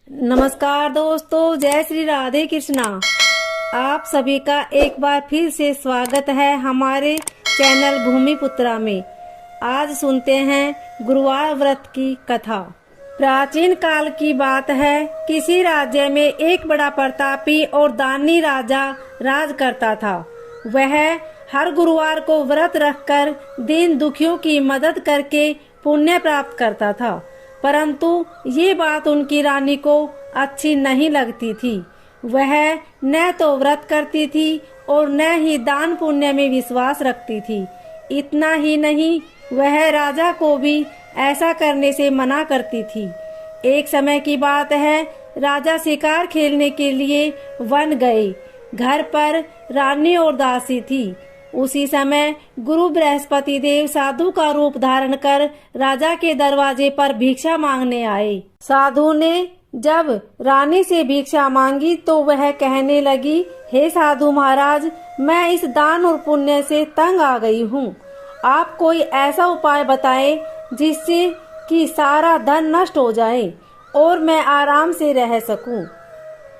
नमस्कार दोस्तों, जय श्री राधे कृष्णा। आप सभी का एक बार फिर से स्वागत है हमारे चैनल भूमिपुत्रा में। आज सुनते हैं गुरुवार व्रत की कथा। प्राचीन काल की बात है। किसी राज्य में एक बड़ा प्रतापी और दानी राजा राज करता था। वह हर गुरुवार को व्रत रखकर दीन दुखियों की मदद करके पुण्य प्राप्त करता था, परंतु ये बात उनकी रानी को अच्छी नहीं लगती थी। वह न तो व्रत करती थी और न ही दान पुण्य में विश्वास रखती थी। इतना ही नहीं, वह राजा को भी ऐसा करने से मना करती थी। एक समय की बात है, राजा शिकार खेलने के लिए वन गए। घर पर रानी और दासी थी। उसी समय गुरु बृहस्पति देव साधु का रूप धारण कर राजा के दरवाजे पर भिक्षा मांगने आए। साधु ने जब रानी से भिक्षा मांगी तो वह कहने लगी, हे साधु महाराज, मैं इस दान और पुण्य से तंग आ गई हूँ। आप कोई ऐसा उपाय बताएं जिससे कि सारा धन नष्ट हो जाए और मैं आराम से रह सकूं।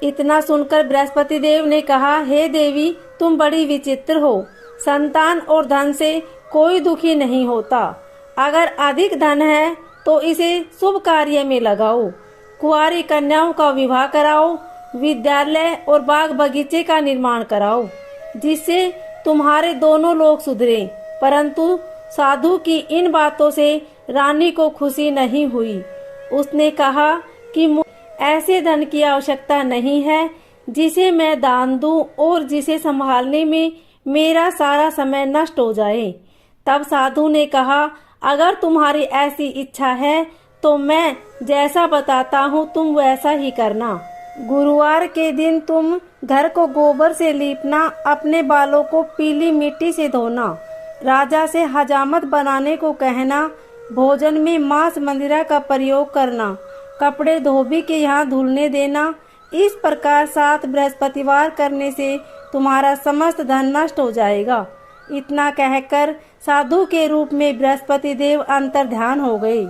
इतना सुनकर बृहस्पति देव ने कहा, हे देवी, तुम बड़ी विचित्र हो। संतान और धन से कोई दुखी नहीं होता। अगर अधिक धन है तो इसे शुभ कार्य में लगाओ। कुंवारी कन्याओं का विवाह कराओ, विद्यालय और बाग बगीचे का निर्माण कराओ, जिससे तुम्हारे दोनों लोग सुधरे। परंतु साधु की इन बातों से रानी को खुशी नहीं हुई। उसने कहा कि ऐसे धन की आवश्यकता नहीं है जिसे मैं दान दूं और जिसे संभालने में मेरा सारा समय नष्ट हो जाए। तब साधु ने कहा, अगर तुम्हारी ऐसी इच्छा है तो मैं जैसा बताता हूँ तुम वैसा ही करना। गुरुवार के दिन तुम घर को गोबर से लीपना, अपने बालों को पीली मिट्टी से धोना, राजा से हजामत बनाने को कहना, भोजन में मांस मंदिरा का प्रयोग करना, कपड़े धोबी के यहाँ धुलने देना। इस प्रकार 7 बृहस्पतिवार करने से तुम्हारा समस्त धन नष्ट हो जाएगा। इतना कहकर साधु के रूप में बृहस्पति देव अंतर ध्यान हो गए।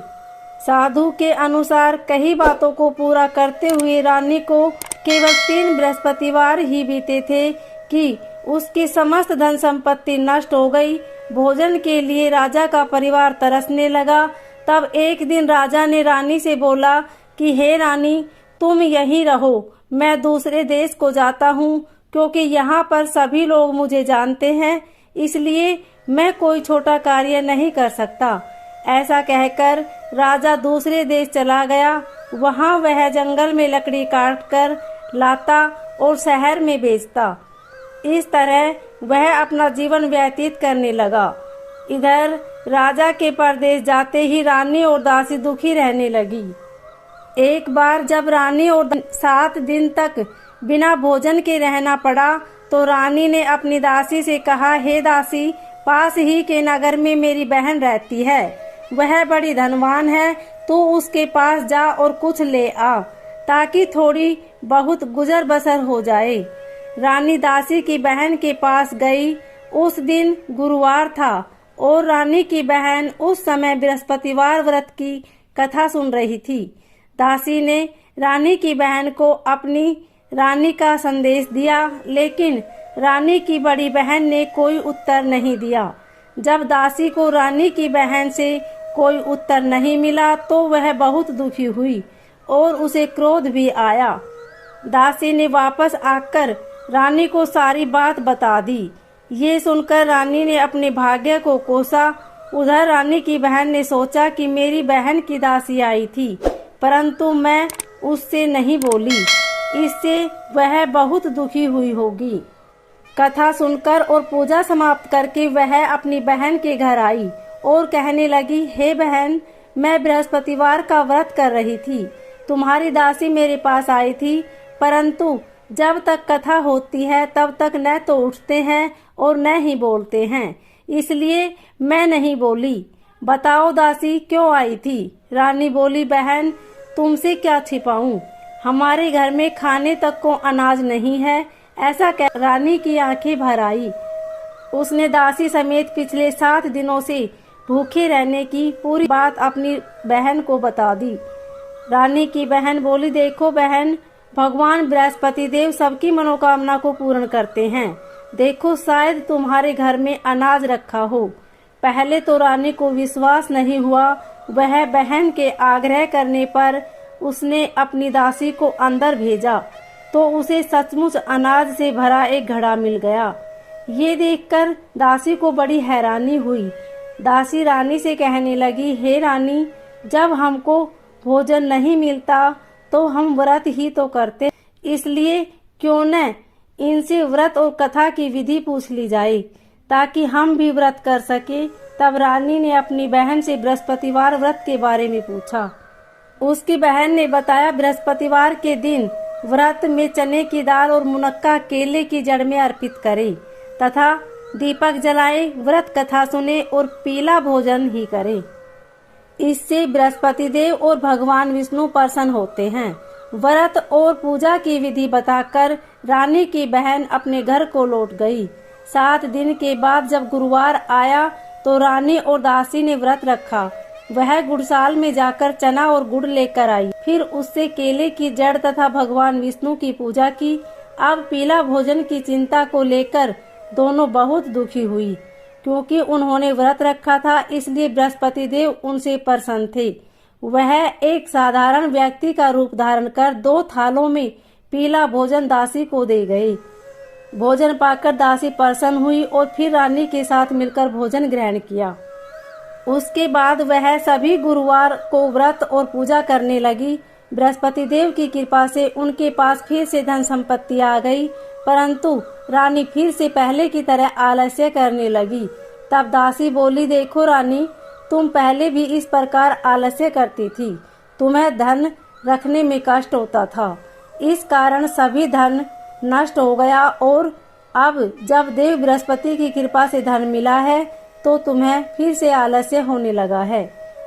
साधु के अनुसार कई बातों को पूरा करते हुए रानी को केवल 3 बृहस्पतिवार ही बीते थे कि उसकी समस्त धन संपत्ति नष्ट हो गई। भोजन के लिए राजा का परिवार तरसने लगा। तब एक दिन राजा ने रानी से बोला कि हे रानी, तुम यहीं रहो, मैं दूसरे देश को जाता हूँ, क्योंकि यहाँ पर सभी लोग मुझे जानते हैं, इसलिए मैं कोई छोटा कार्य नहीं कर सकता। ऐसा कहकर राजा दूसरे देश चला गया। वहाँ वह जंगल में लकड़ी काटकर लाता और शहर में बेचता। इस तरह वह अपना जीवन व्यतीत करने लगा। इधर राजा के परदेश जाते ही रानी और दासी दुखी रहने लगी। एक बार जब रानी और 7 दिन तक बिना भोजन के रहना पड़ा तो रानी ने अपनी दासी से कहा, हे दासी, पास ही के नगर में मेरी बहन रहती है। वह बड़ी धनवान है, तू उसके पास जा और कुछ ले आ, ताकि थोड़ी बहुत गुजर बसर हो जाए। रानी दासी की बहन के पास गई। उस दिन गुरुवार था और रानी की बहन उस समय बृहस्पतिवार व्रत की कथा सुन रही थी। दासी ने रानी की बहन को अपनी रानी का संदेश दिया, लेकिन रानी की बड़ी बहन ने कोई उत्तर नहीं दिया। जब दासी को रानी की बहन से कोई उत्तर नहीं मिला तो वह बहुत दुखी हुई और उसे क्रोध भी आया। दासी ने वापस आकर रानी को सारी बात बता दी। ये सुनकर रानी ने अपने भाग्य को कोसा। उधर रानी की बहन ने सोचा कि मेरी बहन की दासी आई थी, परंतु मैं उससे नहीं बोली, इससे वह बहुत दुखी हुई होगी। कथा सुनकर और पूजा समाप्त करके वह अपनी बहन के घर आई और कहने लगी, हे बहन, मैं बृहस्पतिवार का व्रत कर रही थी। तुम्हारी दासी मेरे पास आई थी, परंतु जब तक कथा होती है तब तक न तो उठते हैं और न ही बोलते हैं, इसलिए मैं नहीं बोली। बताओ दासी क्यों आई थी? रानी बोली, बहन, तुमसे क्या छिपाऊं, हमारे घर में खाने तक को अनाज नहीं है। ऐसा कह रानी की आंखें भर आई। उसने दासी समेत पिछले 7 दिनों से भूखे रहने की पूरी बात अपनी बहन को बता दी। रानी की बहन बोली, देखो बहन, भगवान बृहस्पति देव सबकी मनोकामना को पूर्ण करते हैं। देखो शायद तुम्हारे घर में अनाज रखा हो। पहले तो रानी को विश्वास नहीं हुआ। वह बहन के आग्रह करने पर उसने अपनी दासी को अंदर भेजा तो उसे सचमुच अनाज से भरा एक घड़ा मिल गया। ये देखकर दासी को बड़ी हैरानी हुई। दासी रानी से कहने लगी, हे रानी, जब हमको भोजन नहीं मिलता तो हम व्रत ही तो करते, इसलिए क्यों न इनसे व्रत और कथा की विधि पूछ ली जाए ताकि हम भी व्रत कर सके। तब रानी ने अपनी बहन से बृहस्पतिवार व्रत के बारे में पूछा। उसकी बहन ने बताया, बृहस्पतिवार के दिन व्रत में चने की दाल और मुनक्का केले की जड़ में अर्पित करे तथा दीपक जलाए, व्रत कथा सुने और पीला भोजन ही करे। इससे बृहस्पति देव और भगवान विष्णु प्रसन्न होते हैं। व्रत और पूजा की विधि बताकर रानी की बहन अपने घर को लौट गई। 7 दिन के बाद जब गुरुवार आया तो रानी और दासी ने व्रत रखा। वह गुड़साल में जाकर चना और गुड़ लेकर आई, फिर उससे केले की जड़ तथा भगवान विष्णु की पूजा की। अब पीला भोजन की चिंता को लेकर दोनों बहुत दुखी हुई, क्योंकि उन्होंने व्रत रखा था, इसलिए बृहस्पति देव उनसे प्रसन्न थे। वह एक साधारण व्यक्ति का रूप धारण कर 2 थालों में पीला भोजन दासी को दे गए। भोजन पाकर दासी प्रसन्न हुई और फिर रानी के साथ मिलकर भोजन ग्रहण किया। उसके बाद वह सभी गुरुवार को व्रत और पूजा करने लगी। बृहस्पति देव की कृपा से उनके पास फिर से धन संपत्ति आ गई, परंतु रानी फिर से पहले की तरह आलस्य करने लगी। तब दासी बोली, देखो रानी, तुम पहले भी इस प्रकार आलस्य करती थी। तुम्हें धन रखने में कष्ट होता था, इस कारण सभी धन नष्ट हो गया और अब जब देव बृहस्पति की कृपा से धन मिला है तो तुम्हें फिर से आलस्य होने लगा है।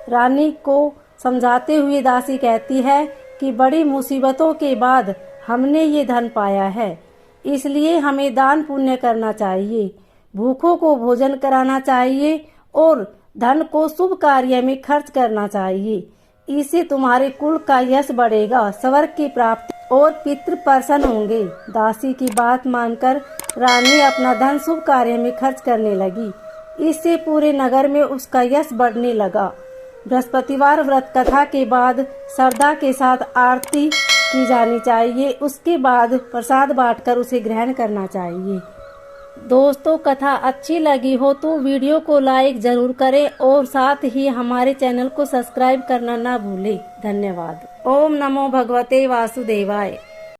रानी को समझाते हुए दासी कहती है कि बड़ी मुसीबतों के बाद हमने ये धन पाया है, इसलिए हमें दान पुण्य करना चाहिए, भूखों को भोजन कराना चाहिए और धन को शुभ कार्य में खर्च करना चाहिए। इससे तुम्हारे कुल का यश बढ़ेगा, स्वर्ग की प्राप्ति और पितृ प्रसन्न होंगे। दासी की बात मानकर रानी अपना धन शुभ कार्य में खर्च करने लगी। इससे पूरे नगर में उसका यश बढ़ने लगा। बृहस्पतिवार व्रत कथा के बाद श्रद्धा के साथ आरती की जानी चाहिए। उसके बाद प्रसाद बांटकर उसे ग्रहण करना चाहिए। दोस्तों, कथा अच्छी लगी हो तो वीडियो को लाइक जरूर करें और साथ ही हमारे चैनल को सब्सक्राइब करना ना भूलें। धन्यवाद। ओम नमो भगवते वासुदेवाय।